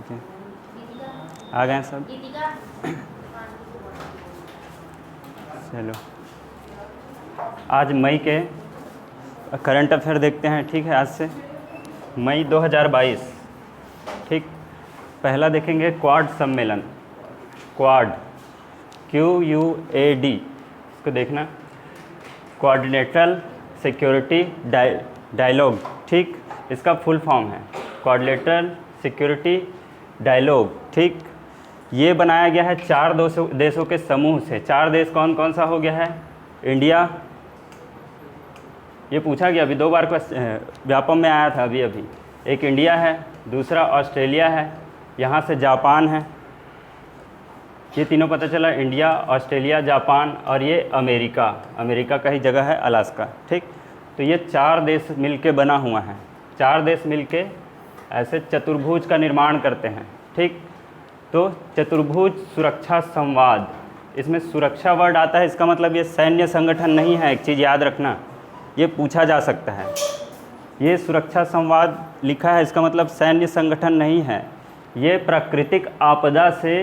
ठीक है, आ गए सब। चलो आज मई के करंट अफेयर देखते हैं। ठीक है, आज से मई 2022। ठीक, पहला देखेंगे क्वाड सम्मेलन। क्वाड, QUAD, इसको देखना, कोऑर्डिनेटर सिक्योरिटी डायलॉग। ठीक, इसका फुल फॉर्म है कोऑर्डिनेटर सिक्योरिटी डायलॉग। ठीक, ये बनाया गया है 4 देशों के समूह से। 4 देश कौन कौन सा हो गया है? इंडिया, ये पूछा गया अभी 2 बार व्यापम में आया था अभी। एक इंडिया है, दूसरा ऑस्ट्रेलिया है, यहाँ से जापान है। ये तीनों पता चला, इंडिया, ऑस्ट्रेलिया, जापान, और ये अमेरिका का ही जगह है अलास्का। ठीक, तो ये 4 देश मिलके बना हुआ है। 4 देश मिलके ऐसे चतुर्भुज का निर्माण करते हैं। ठीक, तो चतुर्भुज सुरक्षा संवाद, इसमें सुरक्षा वर्ड आता है, इसका मतलब ये सैन्य संगठन नहीं है। एक चीज़ याद रखना, ये पूछा जा सकता है। ये सुरक्षा संवाद लिखा है, इसका मतलब सैन्य संगठन नहीं है। ये प्राकृतिक आपदा से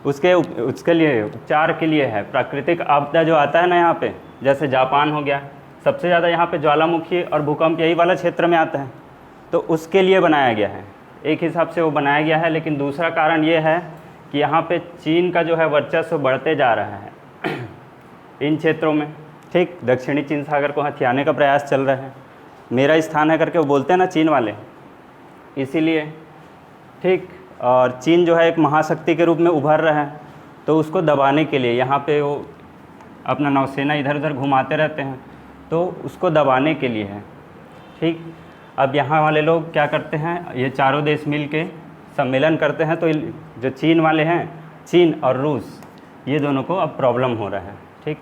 उसके लिए उपचार के लिए है। प्राकृतिक आपदा जो आता है ना यहाँ पे, जैसे जापान हो गया, सबसे ज़्यादा यहाँ पे ज्वालामुखी और भूकंप यही वाला क्षेत्र में आता है, तो उसके लिए बनाया गया है। एक हिसाब से वो बनाया गया है, लेकिन दूसरा कारण ये है कि यहाँ पे चीन का जो है वर्चस्व बढ़ते जा रहा है इन क्षेत्रों में। ठीक, दक्षिणी चीन सागर को हथियाने का प्रयास चल रहा है। मेरा स्थान है करके वो बोलते हैं ना चीन वाले, इसीलिए। ठीक, और चीन जो है एक महाशक्ति के रूप में उभर रहा है, तो उसको दबाने के लिए यहाँ पे वो अपना नौसेना इधर उधर घुमाते रहते हैं, तो उसको दबाने के लिए है। ठीक, अब यहाँ वाले लोग क्या करते हैं, ये चारों देश मिल के सम्मेलन करते हैं, तो जो चीन वाले हैं, चीन और रूस, ये दोनों को अब प्रॉब्लम हो रहा है। ठीक,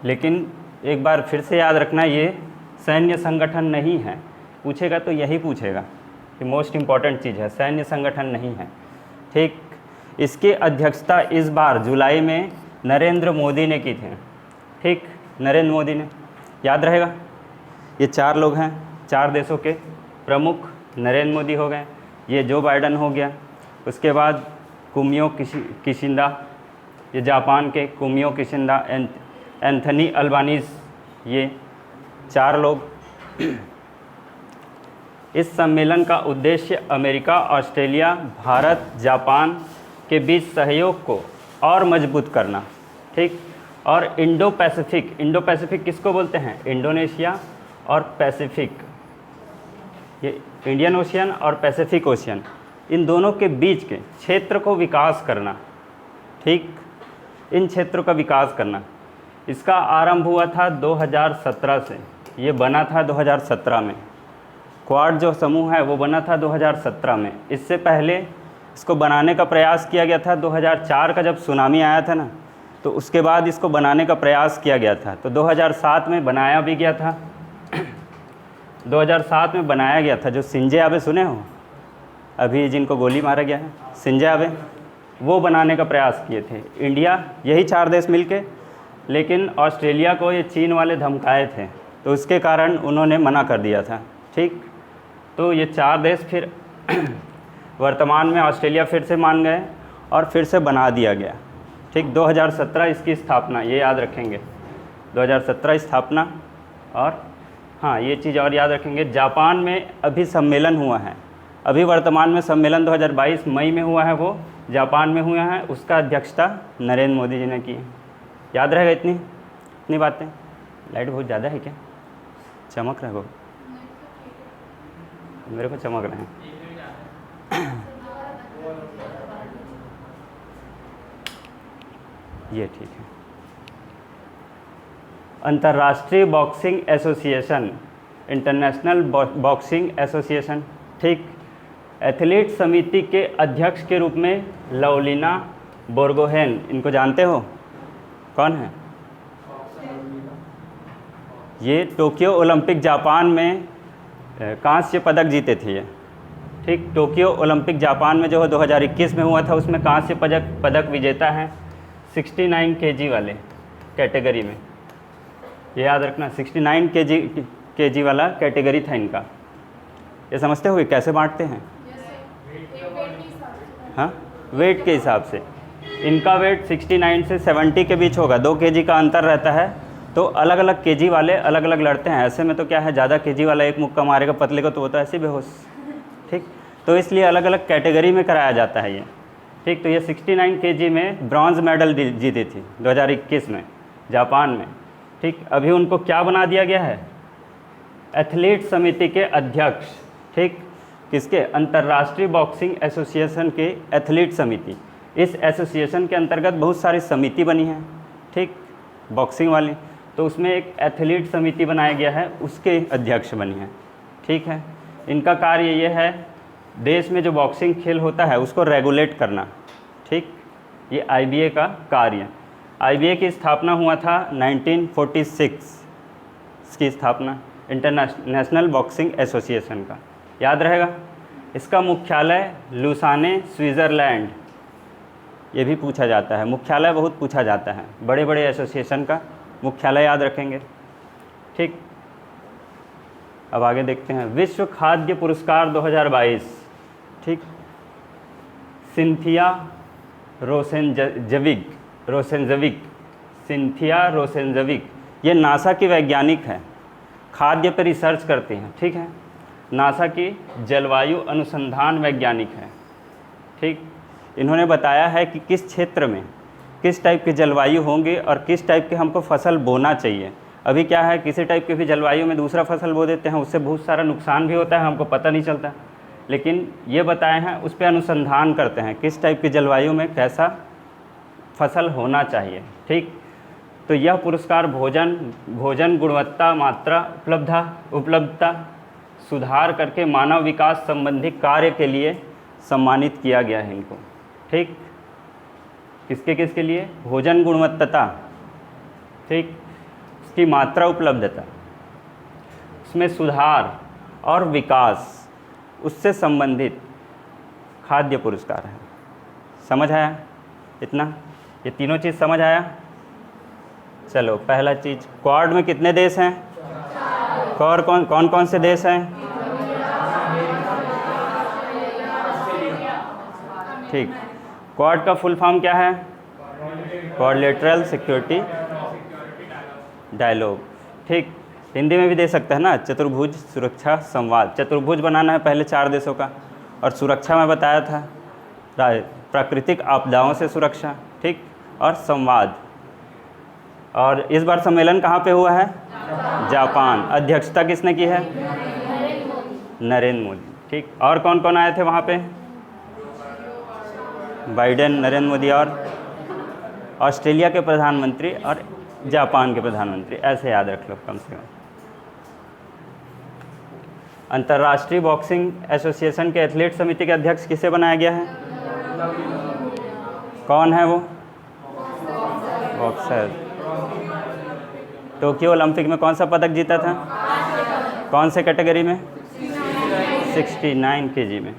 लेकिन एक बार फिर से याद रखना, ये सैन्य संगठन नहीं है। पूछेगा तो यही पूछेगा कि मोस्ट इम्पॉर्टेंट चीज़ है, सैन्य संगठन नहीं है। ठीक, इसकी अध्यक्षता इस बार जुलाई में नरेंद्र मोदी ने की थी। ठीक, नरेंद्र मोदी ने, याद रहेगा। ये 4 लोग हैं, 4 देशों के प्रमुख नरेंद्र मोदी हो गए, ये जो बाइडन हो गया, उसके बाद कुमियो किशिंदा, ये जापान के कुमियो किशिंदा, एंथनी अल्बानीज़, ये 4 लोग। इस सम्मेलन का उद्देश्य अमेरिका, ऑस्ट्रेलिया, भारत, जापान के बीच सहयोग को और मजबूत करना। ठीक, और इंडो पैसिफिक किसको बोलते हैं? इंडोनेशिया और पैसिफिक, ये इंडियन ओशियन और पैसिफिक ओशियन, इन दोनों के बीच के क्षेत्र को विकास करना। ठीक, इन क्षेत्रों का विकास करना। इसका आरंभ हुआ था 2017 से, ये बना था 2017 में। क्वाड जो समूह है वो बना था 2017 में। इससे पहले इसको बनाने का प्रयास किया गया था 2004 का, जब सुनामी आया था ना, तो उसके बाद इसको बनाने का प्रयास किया गया था। तो 2007 में बनाया भी गया था 2007 में बनाया गया था। जो शिंजो आबे सुने हो, अभी जिनको गोली मारा गया है, शिंजो आबे, वो बनाने का प्रयास किए थे। इंडिया, यही 4 देश मिलके, लेकिन ऑस्ट्रेलिया को ये चीन वाले धमकाए थे, तो उसके कारण उन्होंने मना कर दिया था। ठीक, तो ये 4 देश फिर वर्तमान में ऑस्ट्रेलिया फिर से मान गए और फिर से बना दिया गया। ठीक, 2017 इसकी स्थापना, ये याद रखेंगे, 2017 स्थापना। और हाँ, ये चीज़ और याद रखेंगे, जापान में अभी सम्मेलन हुआ है, अभी वर्तमान में सम्मेलन 2022 मई में हुआ है, वो जापान में हुआ है, उसका अध्यक्षता नरेंद्र मोदी जी ने की है। याद रहेगा इतनी बातें। लाइट बहुत ज़्यादा है क्या? चमक रहा है वो, मेरे को चमक रहे हैं। ये ठीक है। अंतर्राष्ट्रीय boxing association, international boxing association. ठीक, एथलीट समिति के अध्यक्ष के रूप में लवलीना बोर्गोहेन, इनको जानते हो कौन है? ये टोक्यो ओलंपिक जापान में कांस्य पदक जीते थे ये। ठीक, टोक्यो ओलंपिक जापान में जो 2021 में हुआ था, उसमें कांस्य पदक विजेता हैं 69 kg वाले कैटेगरी में। ये याद रखना, 69 kg वाला कैटेगरी था इनका। ये समझते हो कि कैसे बांटते हैं? हाँ, वेट के हिसाब से। इनका वेट 69 से 70 के बीच होगा, 2 kg का अंतर रहता है। तो अलग अलग केजी वाले अलग अलग लड़ते हैं। ऐसे में तो क्या है, ज़्यादा केजी वाला एक मुक्का मारेगा पतले को तो वो तो ऐसे बेहोश, ठीक। तो इसलिए अलग अलग कैटेगरी में कराया जाता है ये, ठीक। तो ये 69 kg में ब्रॉन्ज मेडल जीती थी 2021 में जापान में, ठीक। अभी उनको क्या बना दिया गया है? एथलीट समिति के अध्यक्ष, ठीक। किसके? अंतर्राष्ट्रीय बॉक्सिंग एसोसिएशन के एथलीट समिति। इस एसोसिएशन के अंतर्गत बहुत सारी समिति बनी है, ठीक, बॉक्सिंग वाली। तो उसमें एक एथलीट समिति बनाया गया है, उसके अध्यक्ष बनी है, ठीक है। इनका कार्य ये है, देश में जो बॉक्सिंग खेल होता है उसको रेगुलेट करना, ठीक। ये IBA का कार्य। IBA की स्थापना हुआ था 1946, इसकी स्थापना इंटरनेशनल बॉक्सिंग एसोसिएशन का, याद रहेगा। इसका मुख्यालय लुसाने, स्विट्ज़रलैंड। ये भी पूछा जाता है, मुख्यालय बहुत पूछा जाता है, बड़े बड़े एसोसिएशन का मुख्यालय याद रखेंगे, ठीक। अब आगे देखते हैं, विश्व खाद्य पुरस्कार 2022, ठीक। सिंथिया रोसेनजविक, सिंथिया रोसेनजविक, ये नासा की वैज्ञानिक है, खाद्य पर रिसर्च करती हैं, ठीक है। नासा की जलवायु अनुसंधान वैज्ञानिक है, ठीक। इन्होंने बताया है कि किस क्षेत्र में किस टाइप के जलवायु होंगे और किस टाइप के हमको फसल बोना चाहिए। अभी क्या है, किसी टाइप के भी जलवायु में दूसरा फसल बो देते हैं, उससे बहुत सारा नुकसान भी होता है, हमको पता नहीं चलता। लेकिन ये बताए हैं, उस पर अनुसंधान करते हैं किस टाइप की जलवायु में कैसा फसल होना चाहिए, ठीक। तो यह पुरस्कार भोजन गुणवत्ता, मात्रा, उपलब्धता सुधार करके मानव विकास संबंधी कार्य के लिए सम्मानित किया गया है इनको, ठीक। किसके लिए? भोजन गुणवत्ता, ठीक, उसकी मात्रा, उपलब्धता, उसमें सुधार और विकास, उससे संबंधित खाद्य पुरस्कार है। समझ आया इतना? ये तीनों चीज़ समझ आया? चलो, पहला चीज़, क्वाड में कितने देश हैं? और कौन कौन से देश हैं? ठीक। क्वाड का फुल फॉर्म क्या है? क्वाड्रिलेटरल सिक्योरिटी डायलॉग, ठीक। हिंदी में भी दे सकते हैं ना, चतुर्भुज सुरक्षा संवाद। चतुर्भुज बनाना है पहले 4 देशों का, और सुरक्षा में बताया था प्राकृतिक आपदाओं से सुरक्षा, ठीक, और संवाद। और इस बार सम्मेलन कहाँ पे हुआ है? जापान। अध्यक्षता किसने की है? नरेंद्र मोदी, ठीक। और कौन कौन आए थे वहाँ पे? बाइडेन, नरेंद्र मोदी और ऑस्ट्रेलिया के प्रधानमंत्री और जापान के प्रधानमंत्री, ऐसे याद रख लो कम से कम। अंतर्राष्ट्रीय बॉक्सिंग एसोसिएशन के एथलीट समिति के अध्यक्ष किसे बनाया गया है? कौन है वो? बॉक्सर। टोक्यो ओलंपिक में कौन सा पदक जीता था? कौन से कैटेगरी में? 69 kg में,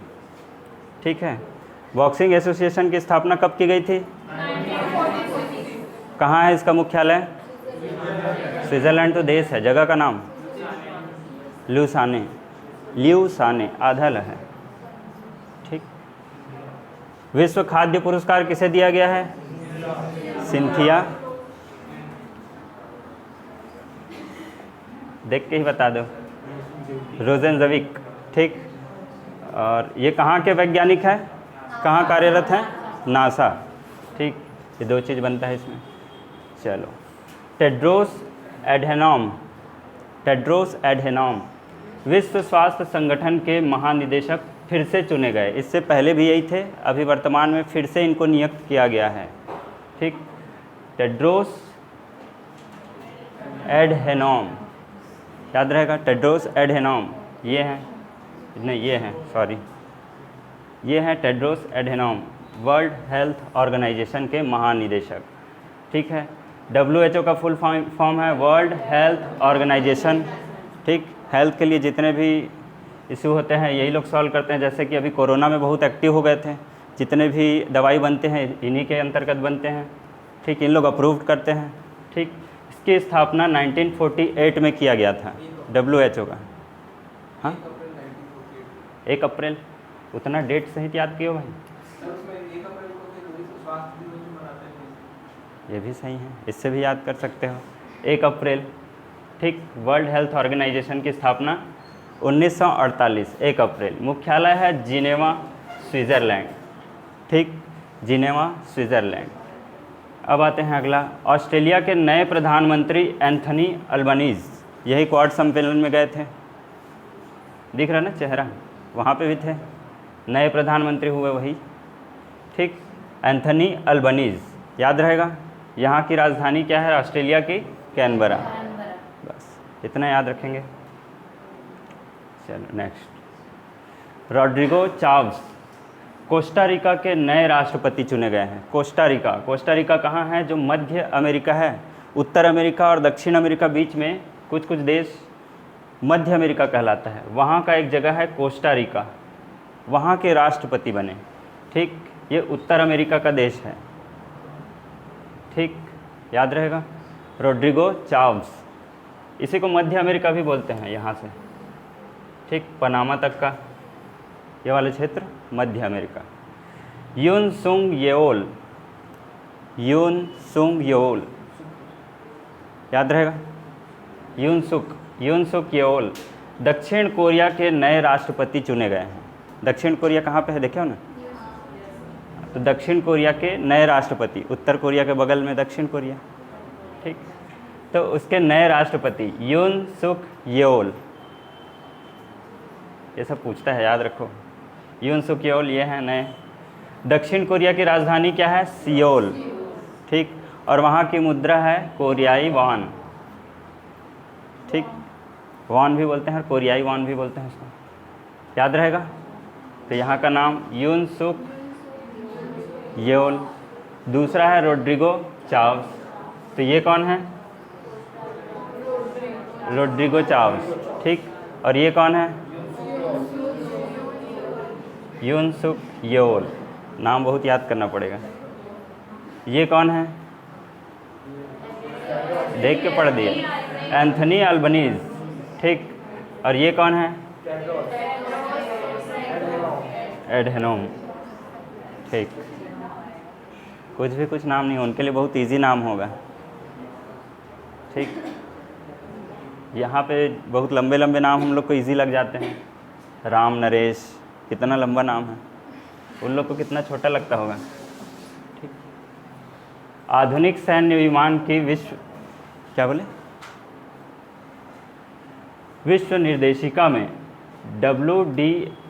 ठीक है। बॉक्सिंग एसोसिएशन की स्थापना कब की गई थी? कहाँ है इसका मुख्यालय? स्विट्ज़रलैंड तो देश है, जगह का नाम ल्यूसाने, आधा ल है, ठीक। विश्व खाद्य पुरस्कार किसे दिया गया है? सिंथिया, देख के ही बता दो, रोसेनजविक, ठीक। और ये कहाँ के वैज्ञानिक हैं? कहाँ कार्यरत हैं? नासा, ठीक। ये 2 चीज़ बनता है इसमें। चलो, टेड्रोस एडहेनॉम विश्व स्वास्थ्य संगठन के महानिदेशक फिर से चुने गए। इससे पहले भी यही थे, अभी वर्तमान में फिर से इनको नियुक्त किया गया है, ठीक। टेड्रोस एडहेनॉम, याद रहेगा, टेड्रोस एडहेनॉम, ये हैं, नहीं ये हैं, सॉरी, ये हैं Tedros Adhanom, World Health Organization के महानिदेशक, ठीक है। WHO का फुल फॉर्म है वर्ल्ड हेल्थ ऑर्गेनाइजेशन, ठीक। हेल्थ के लिए जितने भी इशू होते हैं यही लोग सॉल्व करते हैं। जैसे कि अभी कोरोना में बहुत एक्टिव हो गए थे, जितने भी दवाई बनते हैं इन्हीं के अंतर्गत बनते हैं, ठीक। इन लोग अप्रूव करते हैं, ठीक। इसकी स्थापना 1948 में किया गया था WHO का। हाँ, 1 अप्रैल, उतना डेट सहित याद किए भाई। ये भी सही है, इससे भी याद कर सकते हो। 1 अप्रैल, ठीक। वर्ल्ड हेल्थ ऑर्गेनाइजेशन की स्थापना 1948, 1 अप्रैल। मुख्यालय है जिनेवा, स्विट्ज़रलैंड, ठीक, जिनेवा, स्विट्ज़रलैंड। अब आते हैं अगला, ऑस्ट्रेलिया के नए प्रधानमंत्री एंथनी अल्बनीज़, यही क्वाड सम्मेलन में गए थे, दिख रहा ना चेहरा, वहाँ पे भी थे, नए प्रधानमंत्री हुए वही, ठीक, एंथनी अल्बनीज़, याद रहेगा। यहाँ की राजधानी क्या है ऑस्ट्रेलिया की? कैनबरा, बस इतना याद रखेंगे। चलो नेक्स्ट, रॉड्रिगो चाव्स कोस्टा रिका के नए राष्ट्रपति चुने गए हैं। कोस्टा रिका कहाँ है? जो मध्य अमेरिका है, उत्तर अमेरिका और दक्षिण अमेरिका बीच में कुछ देश मध्य अमेरिका कहलाता है, वहाँ का एक जगह है कोस्टा रिका, वहाँ के राष्ट्रपति बने, ठीक। ये उत्तर अमेरिका का देश है, ठीक, याद रहेगा। रॉड्रिगो चाव्स, इसी को मध्य अमेरिका भी बोलते हैं, यहाँ से, ठीक, पनामा तक का ये वाला क्षेत्र मध्य अमेरिका। यून सुंग येओल, याद रहेगा। यून सुक येओल दक्षिण कोरिया के नए राष्ट्रपति चुने गए हैं। दक्षिण कोरिया कहाँ पे है देखे हो ना, तो दक्षिण कोरिया के नए राष्ट्रपति, उत्तर कोरिया के बगल में दक्षिण कोरिया, ठीक, तो उसके नए राष्ट्रपति यून सुक येओल, ये सब पूछता है, याद रखो। यून सुक येओल ये हैं नए। दक्षिण कोरिया की राजधानी क्या है? सियोल, ठीक, और वहाँ की मुद्रा है कोरियाई वॉन, ठीक, वॉन भी बोलते हैं और कोरियाई वॉन भी बोलते हैं उसको, याद रहेगा। तो यहाँ का नाम यून सुक येओल। दूसरा है रॉड्रिगो चाव्स, तो ये कौन है? रॉड्रिगो चाव्स, ठीक, और ये कौन है? यून सुक येओल, नाम बहुत याद करना पड़ेगा। ये कौन है? देख के पढ़ दिए, एंथनी अल्बनीज़, ठीक, और ये कौन है? एडहेनोम, ठीक। कुछ नाम नहीं, उनके लिए बहुत इजी नाम होगा, ठीक। यहाँ पे बहुत लंबे नाम हम लोग को इजी लग जाते हैं, राम नरेश, कितना लंबा नाम है, उन लोग को कितना छोटा लगता होगा, ठीक। आधुनिक सैन्य विमान की विश्व निर्देशिका में WDMMA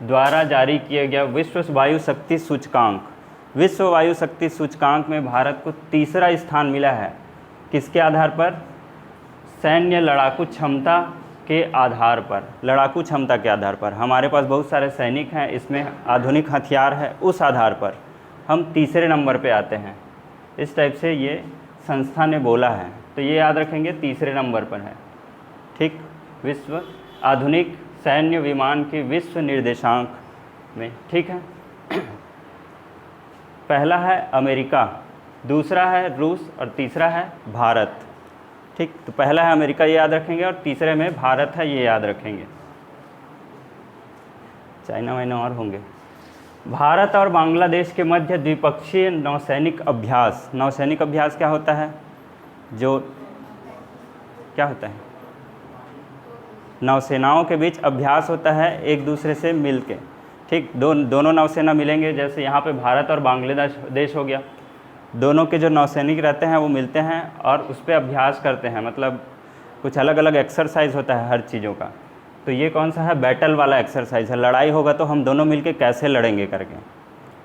द्वारा जारी किया गया विश्व वायु शक्ति सूचकांक में भारत को तीसरा स्थान मिला है। किसके आधार पर? सैन्य लड़ाकू क्षमता के आधार पर, लड़ाकू क्षमता के आधार पर। हमारे पास बहुत सारे सैनिक हैं, इसमें आधुनिक हथियार है, उस आधार पर हम तीसरे नंबर पे आते हैं। इस टाइप से ये संस्था ने बोला है, तो ये याद रखेंगे, तीसरे नंबर पर है, ठीक, विश्व आधुनिक सैन्य विमान के विश्व निर्देशांक में, ठीक है। पहला है अमेरिका, दूसरा है रूस और तीसरा है भारत, ठीक। तो पहला है अमेरिका, ये याद रखेंगे, और तीसरे में भारत है, ये याद रखेंगे। चाइना वाइना और होंगे। भारत और बांग्लादेश के मध्य द्विपक्षीय नौसैनिक अभ्यास। नौसैनिक अभ्यास क्या होता है? क्या होता है? नौसेनाओं के बीच अभ्यास होता है एक दूसरे से मिल के, ठीक। दोनों नौसेना मिलेंगे, जैसे यहाँ पे भारत और बांग्लादेश हो गया, दोनों के जो नौसैनिक रहते हैं वो मिलते हैं और उस पर अभ्यास करते हैं, मतलब कुछ अलग अलग एक्सरसाइज होता है हर चीज़ों का। तो ये कौन सा है? बैटल वाला एक्सरसाइज है, लड़ाई होगा तो हम दोनों मिलके कैसे लड़ेंगे करके,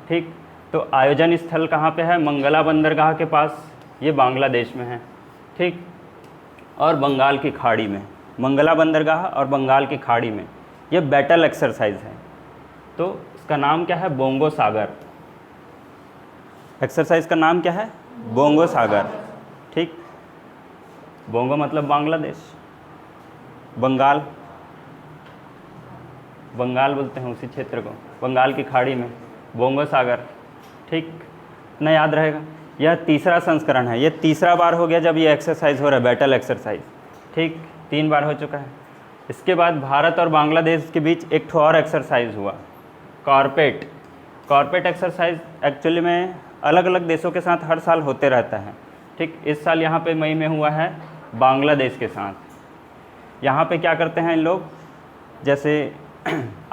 ठीक। तो आयोजन स्थल कहाँ पे है? मंगला बंदरगाह के पास, ये बांग्लादेश में है, ठीक, और बंगाल की खाड़ी में, मंगला बंदरगाह और बंगाल की खाड़ी में ये बैटल एक्सरसाइज है। तो इसका नाम क्या है? बोंगो सागर। एक्सरसाइज का नाम क्या है? बोंगो सागर, ठीक। बोंगो मतलब बांग्लादेश, बंगाल बोलते हैं उसी क्षेत्र को, बंगाल की खाड़ी में बोंगो सागर, ठीक ना, याद रहेगा। यह तीसरा संस्करण है, ये तीसरा बार हो गया जब ये एक्सरसाइज हो रहा है, बैटल एक्सरसाइज, ठीक, 3 बार हो चुका है। इसके बाद भारत और बांग्लादेश के बीच एक ठो और एक्सरसाइज हुआ, कॉर्पेट। कॉर्पेट एक्सरसाइज एक्चुअली में अलग अलग देशों के साथ हर साल होते रहता है। ठीक, इस साल यहाँ पे मई में हुआ है बांग्लादेश के साथ। यहाँ पे क्या करते हैं इन लोग, जैसे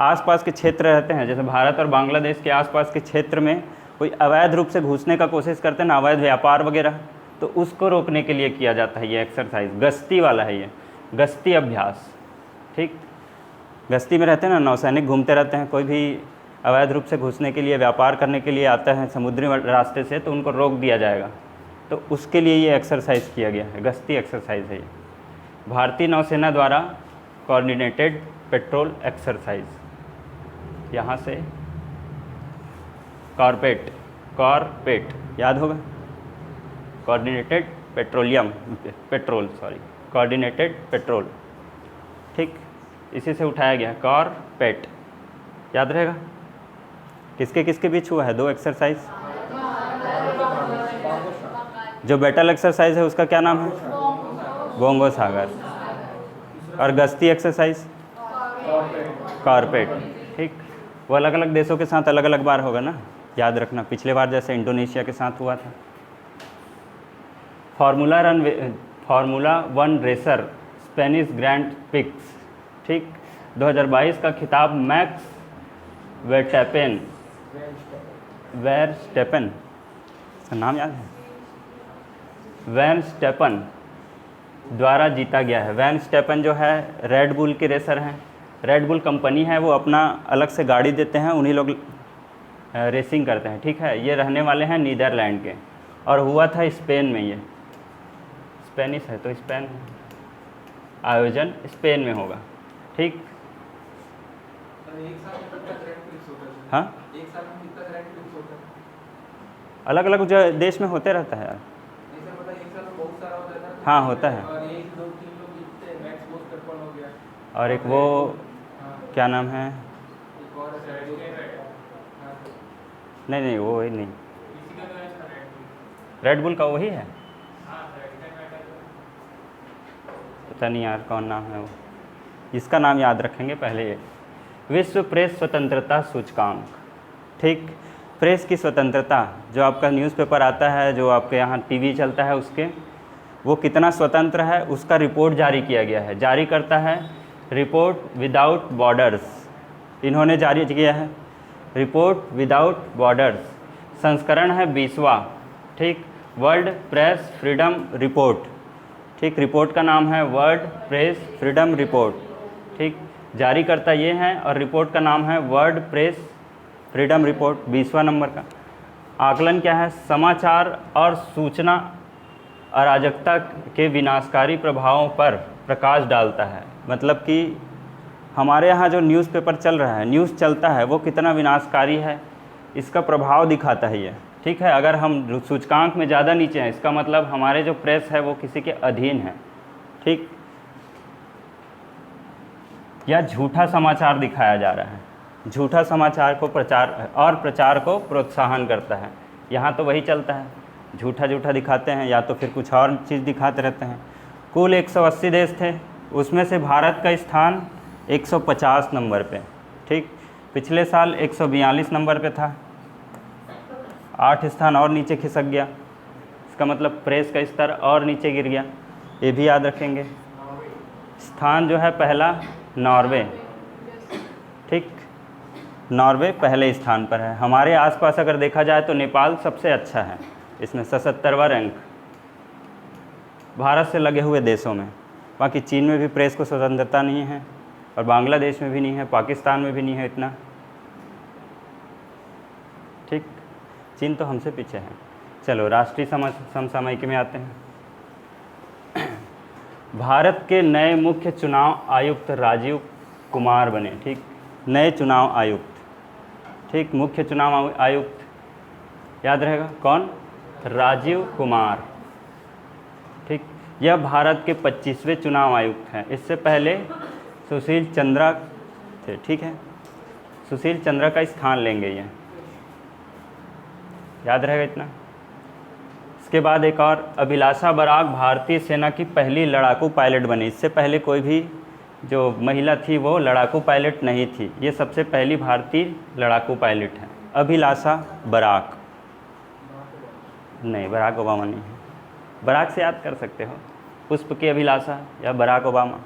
आसपास के क्षेत्र रहते हैं, जैसे भारत और बांग्लादेश के आसपास के क्षेत्र में कोई अवैध रूप से घुसने का कोशिश करते हैं ना, अवैध व्यापार वगैरह, तो उसको रोकने के लिए किया जाता है ये एक्सरसाइज। गश्ती वाला है ये, गश्ती अभ्यास। ठीक, गश्ती में रहते हैं ना, नौसैनिक घूमते रहते हैं, कोई भी अवैध रूप से घुसने के लिए, व्यापार करने के लिए आता है समुद्री रास्ते से, तो उनको रोक दिया जाएगा। तो उसके लिए ये एक्सरसाइज किया गया है, गश्ती एक्सरसाइज है ये। भारतीय नौसेना द्वारा कोऑर्डिनेटेड पेट्रोल एक्सरसाइज, यहाँ से कॉर्पेट, कॉर्पेट याद होगा, कोऑर्डिनेटेड पेट्रोल, कोऑर्डिनेटेड पेट्रोल। ठीक, इसी से उठाया गया कॉर्पेट, याद रहेगा। किसके किसके बीच हुआ है दो एक्सरसाइज? जो बैटल एक्सरसाइज है उसका क्या नाम है? बोंगो सागर। और गश्ती एक्सरसाइज कॉर्पेट। ठीक, वो अलग अलग देशों के साथ अलग अलग बार होगा ना, याद रखना। पिछले बार जैसे इंडोनेशिया के साथ हुआ था। Formula 1 racer Spanish grand prix, ठीक, 2022 का खिताब मैक्स वेरस्टेपन, इसका नाम याद है, वेरस्टेपन द्वारा जीता गया है। वेरस्टेपन जो है रेड बुल के रेसर हैं, रेड बुल कंपनी है, वो अपना अलग से गाड़ी देते हैं, उन्हीं लोग रेसिंग करते हैं। ठीक है, ये रहने वाले हैं नीदरलैंड के, और हुआ था स्पेन में। ये स्पेनिश है तो स्पेन, आयोजन स्पेन में होगा। ठीक, हाँ, अलग अलग जो देश में होते रहता है यार। हाँ होता है। और एक वो क्या नाम है, नहीं वो ही नहीं, रेड बुल का वही है, पता नहीं यार कौन नाम है वो, इसका नाम याद रखेंगे पहले। ये विश्व प्रेस स्वतंत्रता सूचकांक। ठीक, प्रेस की स्वतंत्रता, जो आपका न्यूज़पेपर आता है, जो आपके यहाँ टीवी चलता है, उसके वो कितना स्वतंत्र है उसका रिपोर्ट जारी किया गया है। जारी करता है रिपोर्ट विदाउट बॉर्डर्स, इन्होंने जारी किया है रिपोर्ट विदाउट बॉर्डर्स। संस्करण है 20वां। ठीक, वर्ल्ड प्रेस फ्रीडम रिपोर्ट। ठीक, रिपोर्ट का नाम है वर्ल्ड प्रेस फ्रीडम रिपोर्ट। ठीक, जारी करता ये है, और रिपोर्ट का नाम है वर्ल्ड प्रेस फ्रीडम रिपोर्ट, 20वां नंबर का। आकलन क्या है? समाचार और सूचना अराजकता के विनाशकारी प्रभावों पर प्रकाश डालता है। मतलब कि हमारे यहाँ जो न्यूज़पेपर चल रहा है, न्यूज़ चलता है, वो कितना विनाशकारी है, इसका प्रभाव दिखाता है ये। ठीक है, अगर हम सूचकांक में ज़्यादा नीचे हैं, इसका मतलब हमारे जो प्रेस है वो किसी के अधीन है। ठीक, या झूठा समाचार दिखाया जा रहा है, झूठा समाचार को प्रचार को प्रोत्साहन करता है। यहाँ तो वही चलता है, झूठा दिखाते हैं, या तो फिर कुछ और चीज़ दिखाते रहते हैं। कुल 180 देश थे, उसमें से भारत का स्थान 150 नंबर पे। ठीक, पिछले साल 142 नंबर पे था, 8 स्थान और नीचे खिसक गया। इसका मतलब प्रेस का स्तर और नीचे गिर गया, ये भी याद रखेंगे। स्थान जो है पहला नॉर्वे। ठीक, नॉर्वे पहले स्थान पर है। हमारे आसपास अगर देखा जाए तो नेपाल सबसे अच्छा है, इसमें 77वां रैंक भारत से लगे हुए देशों में। बाकी चीन में भी प्रेस को स्वतंत्रता नहीं है, और बांग्लादेश में भी नहीं है, पाकिस्तान में भी नहीं है इतना। ठीक, चीन तो हमसे पीछे है। चलो राष्ट्रीय समसामयिक में आते हैं। भारत के नए मुख्य चुनाव आयुक्त राजीव कुमार बने। ठीक, नए चुनाव आयुक्त। ठीक, मुख्य चुनाव आयुक्त याद रहेगा कौन? राजीव कुमार। ठीक, यह भारत के 25वें चुनाव आयुक्त हैं। इससे पहले सुशील चंद्रा थे। ठीक है, सुशील चंद्रा का स्थान लेंगे ये, याद रहेगा इतना। इसके बाद एक और, अभिलाषा बराक भारतीय सेना की पहली लड़ाकू पायलट बनी। इससे पहले कोई भी जो महिला थी वो लड़ाकू पायलट नहीं थी, ये सबसे पहली भारतीय लड़ाकू पायलट है। अभिलाषा बराक, नहीं बराक ओबामा नहीं है, बराक से याद कर सकते हो, पुष्प की अभिलाषा या बराक ओबामा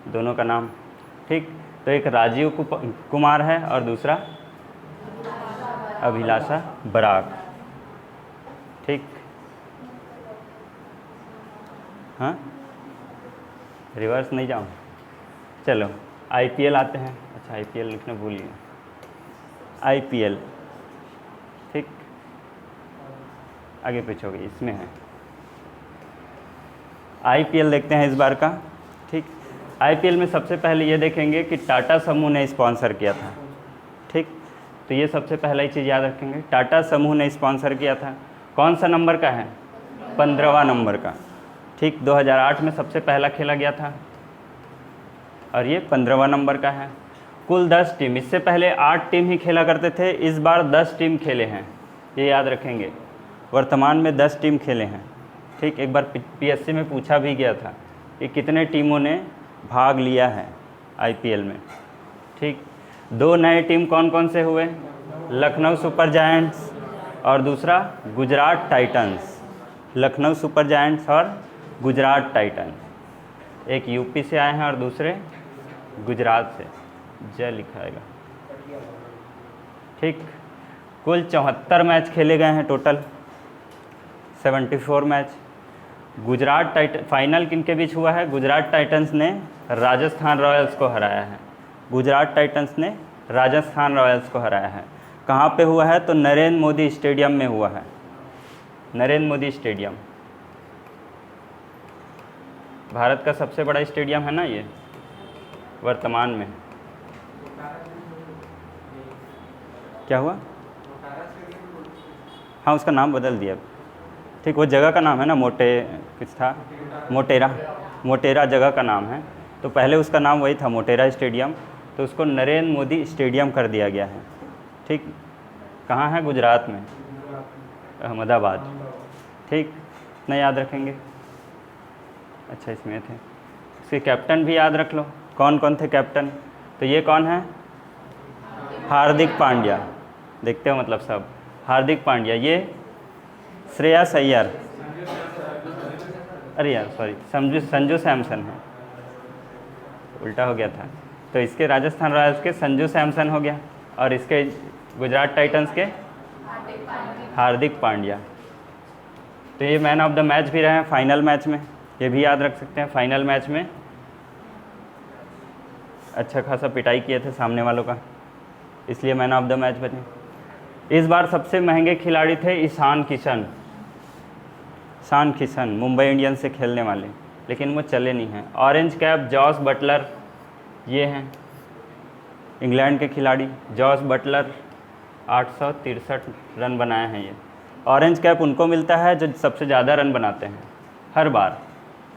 दोनों का नाम। ठीक, तो एक राजीव कुमार है और दूसरा अभिलाषा बराक। ठीक, हाँ रिवर्स नहीं जाऊँ, चलो आईपीएल आते हैं। अच्छा आईपीएल लिखना भूल गया, आईपीएल। ठीक, आगे पीछे हो गई, इसमें है आईपीएल। देखते हैं इस बार का। ठीक, आईपीएल में सबसे पहले ये देखेंगे कि टाटा समूह ने स्पॉन्सर किया था। ठीक, तो ये सबसे पहला ही चीज़ याद रखेंगे, टाटा समूह ने स्पॉन्सर किया था। कौन सा नंबर का है? 15वां नंबर का। ठीक, 2008 में सबसे पहला खेला गया था और ये 15वां नंबर का है। कुल 10 टीम, इससे पहले 8 टीम ही खेला करते थे, इस बार 10 टीम खेले हैं, ये याद रखेंगे। वर्तमान में 10 टीम खेले हैं। ठीक, एक बार पीएससी में पूछा भी गया था कि कितने टीमों ने भाग लिया है आईपीएल में। ठीक, 2 नए टीम कौन कौन से हुए? लखनऊ सुपर जायंट्स और दूसरा Gujarat Titans. Lucknow super giants और गुजरात टाइटंस, एक यूपी से आए हैं और दूसरे गुजरात से, जय लिखाएगा। ठीक, कुल 74 मैच खेले गए हैं, total 74 match. Gujarat Titan final किनके बीच हुआ है? गुजरात टाइटंस ने राजस्थान रॉयल्स को हराया है। गुजरात टाइटंस ने राजस्थान रॉयल्स को हराया है। कहाँ पे हुआ है? तो नरेंद्र मोदी स्टेडियम में हुआ है, नरेंद्र मोदी स्टेडियम। भारत का सबसे बड़ा स्टेडियम है ना ये वर्तमान में। क्या हुआ? हाँ उसका नाम बदल दिया। ठीक, वो जगह का नाम है ना, कुछ था, मोटेरा जगह का नाम है। तो पहले उसका नाम वही था, मोटेरा स्टेडियम, तो उसको नरेंद्र मोदी स्टेडियम कर दिया गया है। ठीक, कहाँ है? गुजरात में, अहमदाबाद। ठीक, इतना याद रखेंगे। अच्छा इसमें थे, इसके कैप्टन भी याद रख लो, कौन कौन थे कैप्टन? तो ये कौन है? हार्दिक पांड्या, देखते हो मतलब सब। हार्दिक पांड्या, ये श्रेयस अय्यर, अरे यार सॉरी, संजू सैमसन है, उल्टा हो गया था। तो इसके राजस्थान रॉयल्स के संजू सैमसन हो गया और इसके गुजरात टाइटंस के हार्दिक पांड्या। तो ये मैन ऑफ द मैच भी रहे हैं फाइनल मैच में, ये भी याद रख सकते हैं। फाइनल मैच में अच्छा खासा पिटाई किए थे सामने वालों का, इसलिए मैन ऑफ द मैच बने। इस बार सबसे महंगे खिलाड़ी थे ईशान किशन, मुंबई इंडियंस से खेलने वाले, लेकिन वो चले नहीं हैं। ऑरेंज कैप जॉस बटलर, ये हैं इंग्लैंड के खिलाड़ी, जॉस बटलर 863 रन बनाए हैं ये। ऑरेंज कैप उनको मिलता है जो सबसे ज़्यादा रन बनाते हैं, हर बार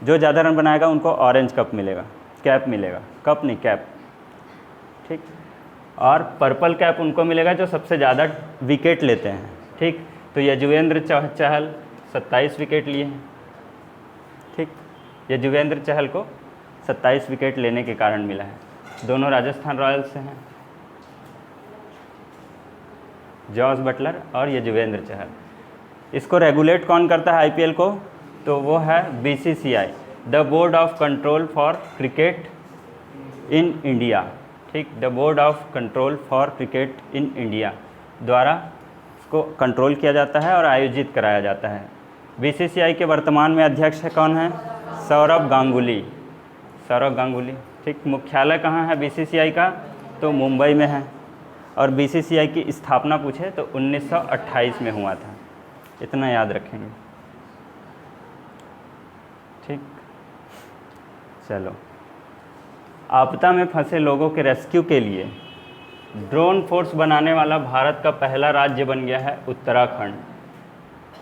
जो ज़्यादा रन बनाएगा उनको ऑरेंज कप मिलेगा, कैप मिलेगा, कप नहीं कैप। ठीक, और पर्पल कैप उनको मिलेगा जो सबसे ज़्यादा विकेट लेते हैं। ठीक, तो यजुवेंद्र चहल 27 विकेट लिए हैं। ठीक, यजुवेंद्र चहल को 27 विकेट लेने के कारण मिला है, दोनों राजस्थान रॉयल्स से हैं, जॉस बटलर और यजुवेंद्र चहल। इसको रेगुलेट कौन करता है आईपीएल को? तो वो है BCCI, the Board of Control for Cricket in India. ठीक, the Board of Control for Cricket in India द्वारा इसको कंट्रोल किया जाता है और आयोजित कराया जाता है। बीसीसीआई के वर्तमान में अध्यक्ष है कौन है? सौरभ गांगुली, सौरभ गांगुली। ठीक, मुख्यालय कहाँ है बीसीसीआई का? तो मुंबई में है। और बीसीसीआई की स्थापना पूछे तो 1928 में हुआ था, इतना याद रखेंगे। ठीक, चलो, आपदा में फंसे लोगों के रेस्क्यू के लिए ड्रोन फोर्स बनाने वाला भारत का पहला राज्य बन गया है उत्तराखंड।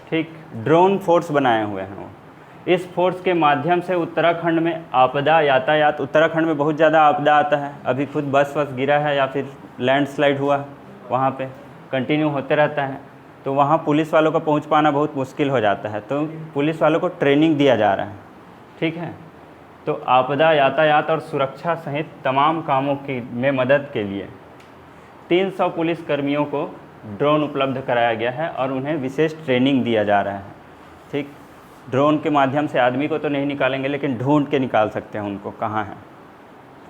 ठीक, ड्रोन फोर्स बनाए हुए हैं वो। इस फोर्स के माध्यम से उत्तराखंड में आपदा यातायात, उत्तराखंड में बहुत ज़्यादा आपदा आता है, अभी खुद बस गिरा है या फिर लैंडस्लाइड हुआ, वहाँ पे कंटिन्यू होते रहता है, तो वहाँ पुलिस वालों का पहुँच पाना बहुत मुश्किल हो जाता है। तो पुलिस वालों को ट्रेनिंग दिया जा रहा है। ठीक है, तो आपदा, यातायात और सुरक्षा सहित तमाम कामों की में मदद के लिए 300 पुलिस कर्मियों को ड्रोन उपलब्ध कराया गया है और उन्हें विशेष ट्रेनिंग दिया जा रहा है। ठीक, ड्रोन के माध्यम से आदमी को तो नहीं निकालेंगे, लेकिन ढूंढ के निकाल सकते हैं उनको कहाँ हैं।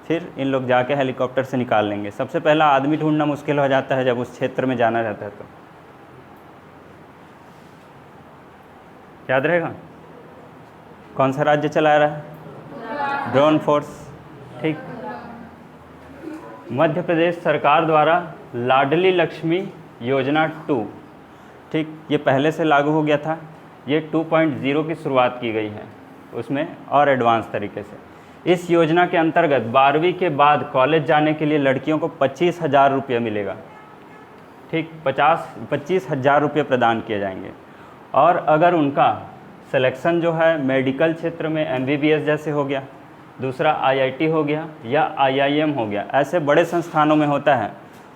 फिर इन लोग जाके हेलीकॉप्टर से निकाल लेंगे। सबसे पहला आदमी ढूंढना मुश्किल हो जाता है जब उस क्षेत्र में जाना रहता है। तो याद रहेगा कौन सा राज्य चला रहा है? Drone force. ठीक, मध्य प्रदेश सरकार द्वारा लाडली लक्ष्मी योजना 2, ठीक, ये पहले से लागू हो गया था। ये 2.0 की शुरुआत की गई है उसमें और एडवांस तरीके से। इस योजना के अंतर्गत 12वीं के बाद कॉलेज जाने के लिए लड़कियों को 25,000 रुपये मिलेगा। ठीक, 25,000 रुपये प्रदान किए जाएंगे। और अगर उनका सिलेक्शन जो है मेडिकल क्षेत्र में MBBS जैसे हो गया, दूसरा IIT हो गया या IIM हो गया, ऐसे बड़े संस्थानों में होता है,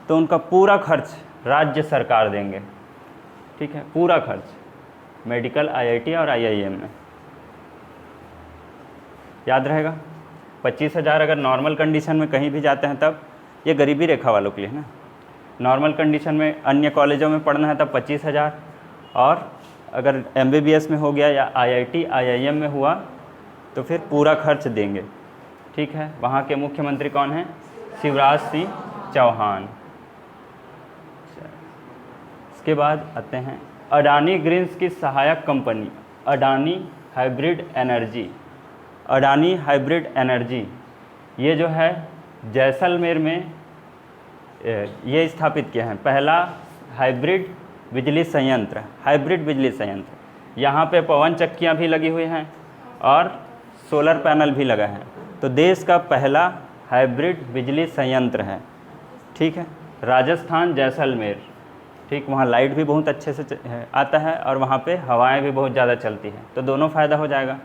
तो उनका पूरा खर्च राज्य सरकार देंगे। ठीक है, पूरा खर्च मेडिकल, IIT और IIM में। याद रहेगा 25,000 अगर नॉर्मल कंडीशन में कहीं भी जाते हैं तब, ये गरीबी रेखा वालों के लिए ना। नॉर्मल कंडीशन में अन्य कॉलेजों में पढ़ना है तब 25,000, और अगर MBBS में हो गया या IIT IIM में हुआ तो फिर पूरा खर्च देंगे। ठीक है, वहाँ के मुख्यमंत्री कौन हैं? शिवराज सिंह चौहान। इसके बाद आते हैं अडानी ग्रीन्स की सहायक company Adani hybrid energy. Adani hybrid energy ये जो है जैसलमेर में ये स्थापित किया है पहला हाइब्रिड बिजली संयंत्र। हाइब्रिड बिजली संयंत्र, यहाँ पे पवन चक्कियाँ भी लगी हुई हैं और सोलर पैनल भी लगा है। तो देश का पहला हाइब्रिड बिजली संयंत्र है। ठीक है, राजस्थान जैसलमेर। ठीक, वहाँ लाइट भी बहुत अच्छे से आता है और वहाँ पे हवाएं भी बहुत ज़्यादा चलती हैं, तो दोनों फ़ायदा हो जाएगा।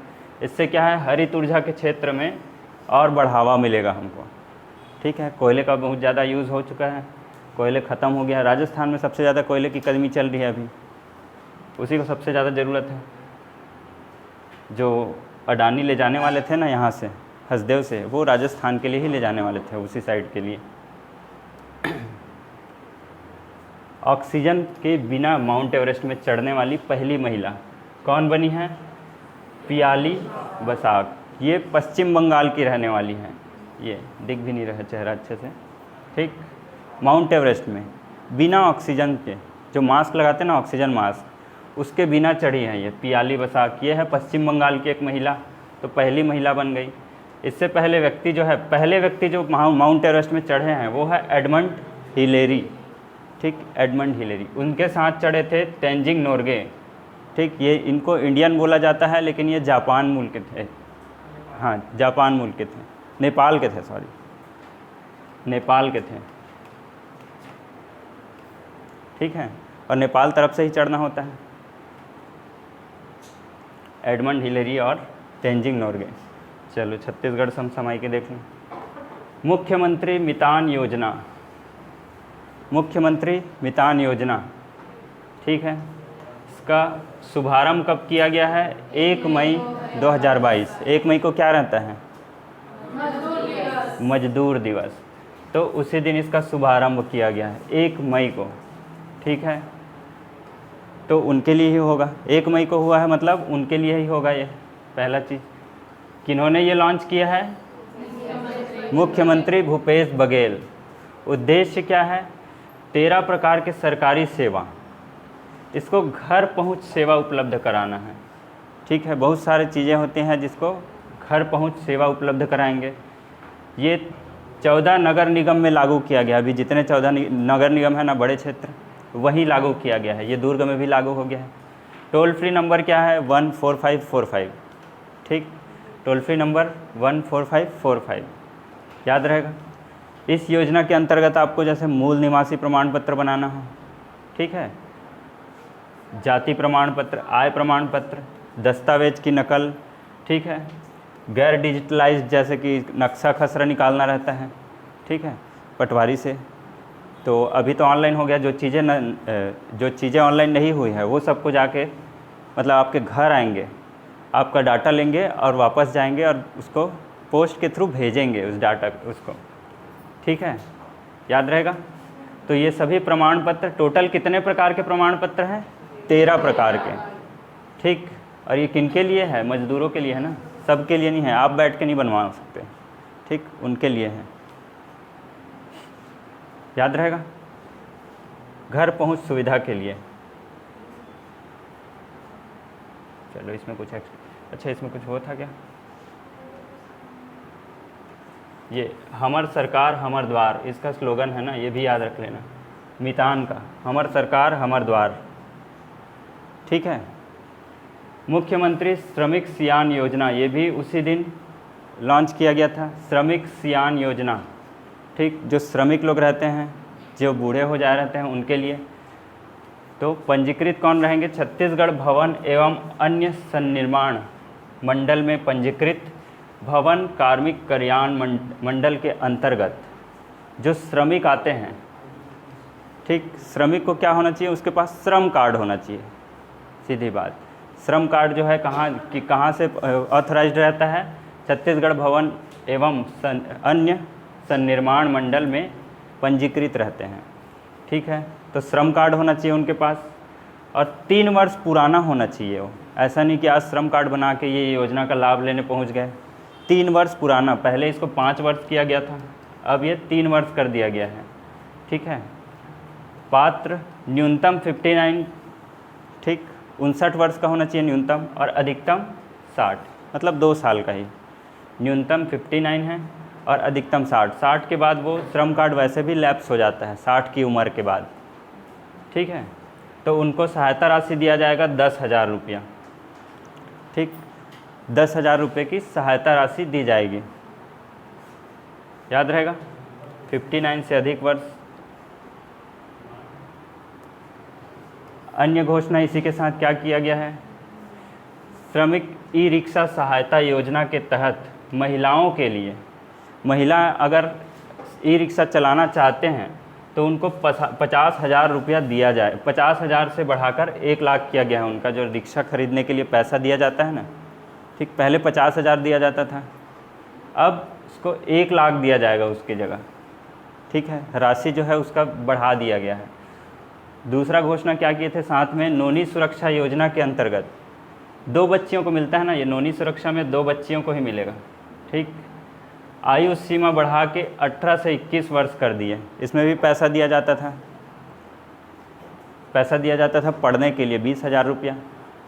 इससे क्या है, हरित ऊर्जा के क्षेत्र में और बढ़ावा मिलेगा हमको। ठीक है, कोयले का बहुत ज़्यादा यूज़ हो चुका है, कोयले ख़त्म हो गया। राजस्थान में सबसे ज़्यादा कोयले की कमी चल रही है अभी, उसी को सबसे ज़्यादा ज़रूरत है। जो अडानी ले जाने वाले थे ना यहाँ से हसदेव से, वो राजस्थान के लिए ही ले जाने वाले थे, उसी साइड के लिए। ऑक्सीजन के बिना माउंट एवरेस्ट में चढ़ने वाली पहली महिला कौन बनी है? पियाली बसाक। ये पश्चिम बंगाल की रहने वाली हैं। ये दिख भी नहीं रहा चेहरा अच्छे से। ठीक, माउंट एवरेस्ट में बिना ऑक्सीजन के, जो मास्क लगाते हैं ना ऑक्सीजन मास्क, उसके बिना चढ़ी हैं ये पियाली बसाक। ये है पश्चिम बंगाल की एक महिला, तो पहली महिला बन गई। इससे पहले व्यक्ति जो है, पहले व्यक्ति जो माउंट एवरेस्ट में चढ़े हैं वो है एडमंड हिलेरी। ठीक, एडमंड हिलेरी। उनके साथ चढ़े थे तेंजिंग नोर्गे। ठीक, ये इनको इंडियन बोला जाता है लेकिन ये जापान मूल के थे। हाँ, जापान मूल के थे, नेपाल के थे, सॉरी नेपाल के थे। ठीक है, और नेपाल तरफ से ही चढ़ना होता है। एडमंड हिलेरी और तेंजिंग नोर्गे। चलो छत्तीसगढ़ समसामयिक के देख लें। मुख्यमंत्री मितान योजना, मुख्यमंत्री मितान योजना। ठीक है, इसका शुभारंभ कब किया गया है? 1 मई 2022। 1 मई को क्या रहता है? मजदूर दिवस। तो उसी दिन इसका शुभारंभ किया गया है, 1 मई को। ठीक है, तो उनके लिए ही होगा। 1 मई को हुआ है मतलब उनके लिए ही होगा। ये पहला चीज़ किन्होंने ये लॉन्च किया है? मुख्यमंत्री भूपेश बघेल। उद्देश्य क्या है? 13 प्रकार के सरकारी सेवा, इसको घर पहुंच सेवा उपलब्ध कराना है। ठीक है, बहुत सारी चीज़ें होती हैं जिसको घर पहुंच सेवा उपलब्ध कराएंगे। ये 14 नगर निगम में लागू किया गया। अभी जितने 14 नगर निगम है ना, बड़े क्षेत्र, वहीं लागू किया गया है। ये दुर्ग में भी लागू हो गया है। टोल फ्री नंबर क्या है? 14545। ठीक, टोल फ्री नंबर 14545 याद रहेगा। इस योजना के अंतर्गत आपको जैसे मूल निवासी प्रमाण पत्र बनाना हो, ठीक है, जाति प्रमाण पत्र, आय प्रमाण पत्र, दस्तावेज की नकल, ठीक है, गैर डिजिटलाइज्ड जैसे कि नक्शा खसरा निकालना रहता है, ठीक है, पटवारी से। तो अभी तो ऑनलाइन हो गया। जो चीज़ें ऑनलाइन नहीं हुई है वो सबको जाके मतलब आपके घर आएंगे, आपका डाटा लेंगे और वापस जाएंगे और उसको पोस्ट के थ्रू भेजेंगे उस डाटा उसको, ठीक है, याद रहेगा। तो ये सभी प्रमाण पत्र, टोटल कितने प्रकार के प्रमाण पत्र हैं? 13 प्रकार के, ठीक। और ये किन के लिए है? मजदूरों के लिए है ना, सबके लिए नहीं है, आप बैठ के नहीं बनवा सकते, ठीक, उनके लिए है, याद रहेगा। घर पहुंच सुविधा के लिए, चलो इसमें कुछ अच्छा इसमें कुछ हो था क्या? ये हमर सरकार हमर द्वार, इसका स्लोगन है ना, ये भी याद रख लेना, मितान का, हमर सरकार हमर द्वार, ठीक है। मुख्यमंत्री श्रमिक सियान योजना, ये भी उसी दिन लॉन्च किया गया था, श्रमिक सियान योजना, ठीक, जो श्रमिक लोग रहते हैं, जो बूढ़े हो जा रहते हैं उनके लिए। तो पंजीकृत कौन रहेंगे? छत्तीसगढ़ भवन एवं अन्य सन्निर्माण मंडल में पंजीकृत भवन कार्मिक कल्याण मंडल के अंतर्गत जो श्रमिक आते हैं, ठीक, श्रमिक को क्या होना चाहिए? उसके पास श्रम कार्ड होना चाहिए, सीधी बात। श्रम कार्ड जो है कहाँ से ऑथराइज्ड रहता है? छत्तीसगढ़ भवन एवं अन्य सन्निर्माण मंडल में पंजीकृत रहते हैं, ठीक है। तो श्रम कार्ड होना चाहिए उनके पास, और 3 वर्ष पुराना होना चाहिए वो, ऐसा नहीं कि आज श्रम कार्ड बना के ये योजना का लाभ लेने पहुंच गए। 3 वर्ष पुराना, पहले इसको 5 वर्ष किया गया था, अब ये 3 वर्ष कर दिया गया है, ठीक है। पात्र न्यूनतम 59, ठीक, 59 वर्ष का होना चाहिए न्यूनतम, और अधिकतम 60, मतलब 2 साल का ही। न्यूनतम 59 है और अधिकतम 60। 60 के बाद वो श्रम कार्ड वैसे भी लैप्स हो जाता है 60 की उम्र के बाद, ठीक है। तो उनको सहायता राशि दिया जाएगा 10,000 रुपया, ठीक, 10,000 रुपये की सहायता राशि दी जाएगी, याद रहेगा। 59 से अधिक वर्ष। अन्य घोषणा इसी के साथ क्या किया गया है? श्रमिक ई रिक्शा सहायता योजना के तहत महिलाओं के लिए, महिला अगर ई रिक्शा चलाना चाहते हैं तो उनको 50,000 रुपया दिया जाए। 50,000 से बढ़ाकर 1 लाख किया गया है उनका, जो रिक्शा खरीदने के लिए पैसा दिया जाता है ना, ठीक, पहले 50,000 दिया जाता था, अब उसको 1 लाख दिया जाएगा उसकी जगह, ठीक है। राशि जो है उसका बढ़ा दिया गया है। दूसरा घोषणा क्या किए थे साथ में? नोनी सुरक्षा योजना के अंतर्गत 2 बच्चियों को मिलता है ना, ये नोनी सुरक्षा में 2 बच्चियों को ही मिलेगा, ठीक। आयु सीमा बढ़ा के 18 से 21 वर्ष कर दिए। इसमें भी पैसा दिया जाता था, पैसा दिया जाता था पढ़ने के लिए 20,000 रुपया।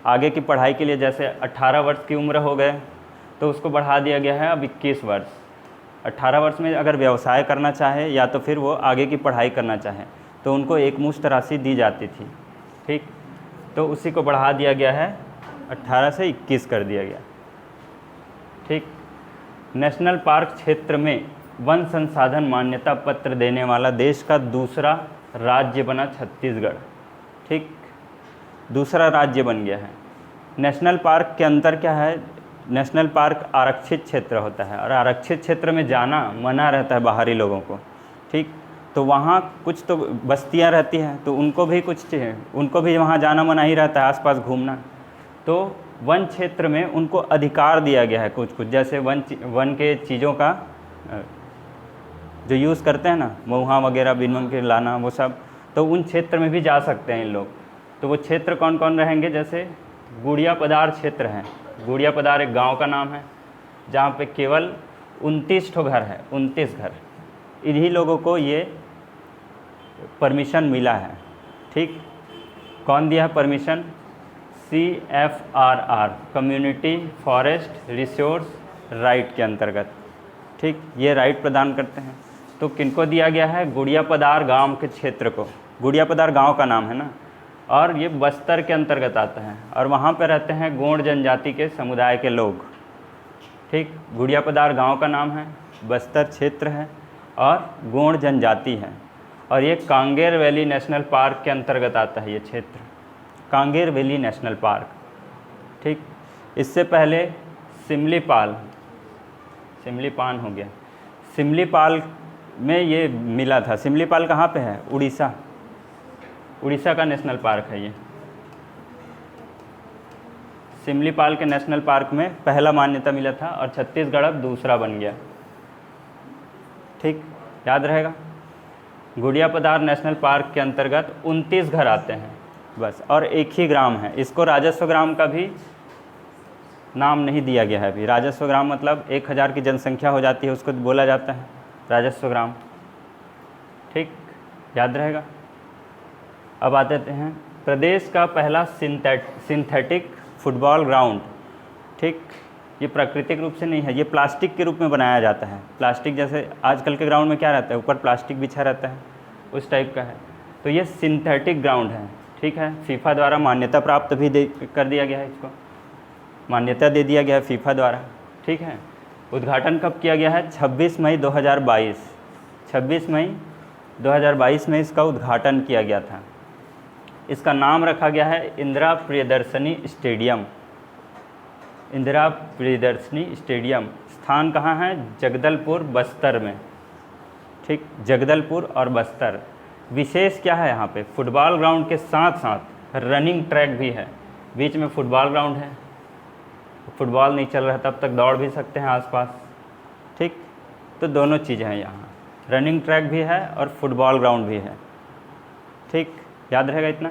आगे की पढ़ाई के लिए जैसे 18 वर्ष की उम्र हो गए तो उसको बढ़ा दिया गया है अब 21 वर्ष। 18 वर्ष में अगर व्यवसाय करना चाहे या तो फिर वो आगे की पढ़ाई करना चाहे तो उनको एक मुश्त राशि दी जाती थी, ठीक। तो उसी को बढ़ा दिया गया है, 18 से 21 कर दिया गया, ठीक। नेशनल पार्क क्षेत्र में वन संसाधन मान्यता पत्र देने वाला देश का दूसरा राज्य बना छत्तीसगढ़, ठीक, दूसरा राज्य बन गया है। नेशनल पार्क के अंदर क्या है? नेशनल पार्क आरक्षित क्षेत्र होता है और आरक्षित क्षेत्र में जाना मना रहता है बाहरी लोगों को, ठीक। तो वहाँ कुछ तो बस्तियाँ रहती हैं तो उनको भी उनको भी वहाँ जाना मना ही रहता है, आसपास घूमना। तो वन क्षेत्र में उनको अधिकार दिया गया है कुछ, जैसे वन के चीज़ों का जो यूज़ करते हैं ना, महुआ वगैरह बिन के लाना वो सब, तो उन क्षेत्र में भी जा सकते हैं इन लोग। तो वो क्षेत्र कौन कौन रहेंगे? जैसे गुड़िया पदार क्षेत्र है, गुड़िया पदार एक गांव का नाम है जहाँ पे केवल 29 ठो घर है, 29 घर, इन्हीं लोगों को ये परमिशन मिला है, ठीक। कौन दिया है permission? CFRR, community forest resource right के अंतर्गत, ठीक, ये राइट प्रदान करते हैं। तो किनको दिया गया है? गुड़िया पदार गांव के क्षेत्र को, गुड़िया पदार गांव का नाम है ना, और ये बस्तर के अंतर्गत आता है और वहाँ पर रहते हैं गोंड जनजाति के समुदाय के लोग, ठीक। गुड़िया पदार गांव का नाम है, बस्तर क्षेत्र है और गोंड जनजाति है, और ये कांगेर वैली नेशनल पार्क के अंतर्गत आता है ये क्षेत्र, कांगेर वैली नेशनल पार्क, ठीक। इससे पहले सिमलीपाल, सिमलीपाल हो गया, सिमलीपाल में ये मिला था। सिमलीपाल कहाँ पे है? उड़ीसा, उड़ीसा का नेशनल पार्क है ये सिमलीपाल के नेशनल पार्क में पहला मान्यता मिला था और छत्तीसगढ़ अब दूसरा बन गया। ठीक, याद रहेगा। गुड़िया पधार नेशनल पार्क के अंतर्गत 29 घर आते हैं बस, और एक ही ग्राम है। इसको राजस्व ग्राम का भी नाम नहीं दिया गया है अभी। राजस्व ग्राम मतलब 1000 की जनसंख्या हो जाती है उसको बोला जाता है राजस्व ग्राम। ठीक, याद रहेगा। अब आते हैं प्रदेश का पहला सिंथेटिक फुटबॉल ग्राउंड। ठीक, ये प्राकृतिक रूप से नहीं है, ये प्लास्टिक के रूप में बनाया जाता है। प्लास्टिक जैसे आजकल के ग्राउंड में क्या रहता है, ऊपर प्लास्टिक बिछा रहता है, उस टाइप का है। तो ये सिंथेटिक ग्राउंड है। ठीक है, फीफा द्वारा मान्यता प्राप्त भी कर दिया गया है, इसको मान्यता दे दिया गया है फीफा द्वारा। ठीक है, उद्घाटन कब किया गया है? 26 मई 2022। 26 मई 2022 में इसका उद्घाटन किया गया था। इसका नाम रखा गया है इंदिरा प्रियदर्शनी स्टेडियम। इंदिरा प्रियदर्शनी स्टेडियम स्थान कहाँ है? जगदलपुर, बस्तर में। ठीक, जगदलपुर और बस्तर। विशेष क्या है यहाँ पे? फुटबॉल ग्राउंड के साथ साथ रनिंग ट्रैक भी है। बीच में फुटबॉल ग्राउंड है, फुटबॉल नहीं चल रहा तब तक दौड़ भी सकते हैं आसपास। ठीक, तो दोनों चीज़ें हैं यहाँ, रनिंग ट्रैक भी है और फुटबॉल ग्राउंड भी है। ठीक, याद रहेगा इतना।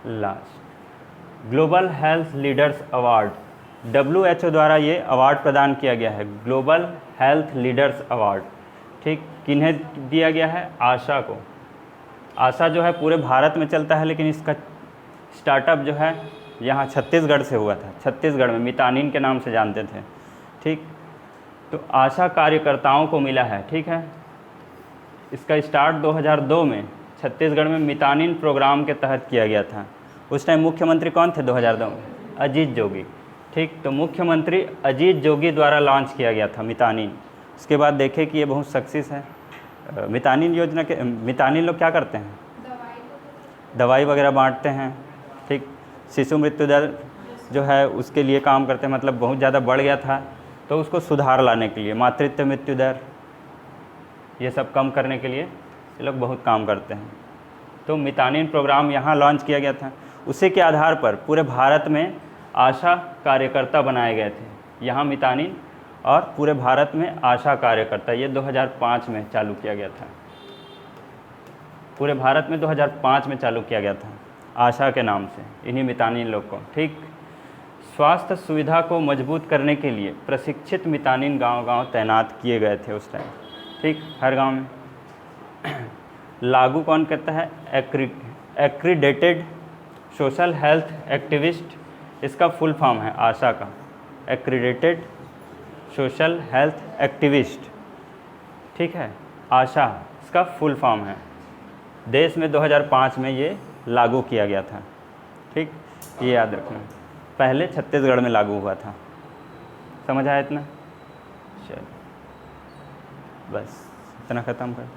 Last, global health leaders award. WHO द्वारा ये अवार्ड प्रदान किया गया है, ग्लोबल हेल्थ लीडर्स अवार्ड। ठीक, किन्हें दिया गया है? आशा को। आशा जो है पूरे भारत में चलता है, लेकिन इसका स्टार्टअप जो है यहाँ छत्तीसगढ़ से हुआ था। छत्तीसगढ़ में मितानिन के नाम से जानते थे। ठीक, तो आशा कार्यकर्ताओं को मिला है। ठीक है, इसका स्टार्ट 2002 में छत्तीसगढ़ में मितानिन प्रोग्राम के तहत किया गया था। उस टाइम मुख्यमंत्री कौन थे 2002 में? अजीत जोगी। ठीक, तो मुख्यमंत्री अजीत जोगी द्वारा लॉन्च किया गया था मितानिन। उसके बाद देखें कि ये बहुत सक्सेस है। मितानिन योजना के मितानिन लोग क्या करते हैं? दवाई वगैरह बांटते हैं। ठीक, शिशु मृत्यु दर जो है उसके लिए काम करते हैं, मतलब बहुत ज़्यादा बढ़ गया था तो उसको सुधार लाने के लिए, मातृत्व मृत्यु दर ये सब कम करने के लिए ये लोग बहुत काम करते हैं। तो मितानिन प्रोग्राम यहाँ लॉन्च किया गया था। उसी के आधार पर पूरे भारत में आशा कार्यकर्ता बनाए गए थे। यहाँ मितानिन और पूरे भारत में आशा कार्यकर्ता, ये 2005 में चालू किया गया था। पूरे भारत में 2005 में चालू किया गया था आशा के नाम से, इन्हीं मितानिन लोग को। ठीक, स्वास्थ्य सुविधा को मजबूत करने के लिए प्रशिक्षित मितानिन गांव-गांव तैनात किए गए थे उस टाइम। ठीक, हर गांव में। लागू कौन करता है? एक्रीडेटेड सोशल हेल्थ एक्टिविस्ट, इसका फुल फॉर्म है आशा का, एक्रीडेटेड सोशल हेल्थ एक्टिविस्ट। ठीक है, आशा इसका फुल फॉर्म है। देश में 2005 में ये लागू किया गया था। ठीक, ये याद रखना। पहले छत्तीसगढ़ में लागू हुआ था। समझ आया इतना? चलो बस इतना ख़त्म कर।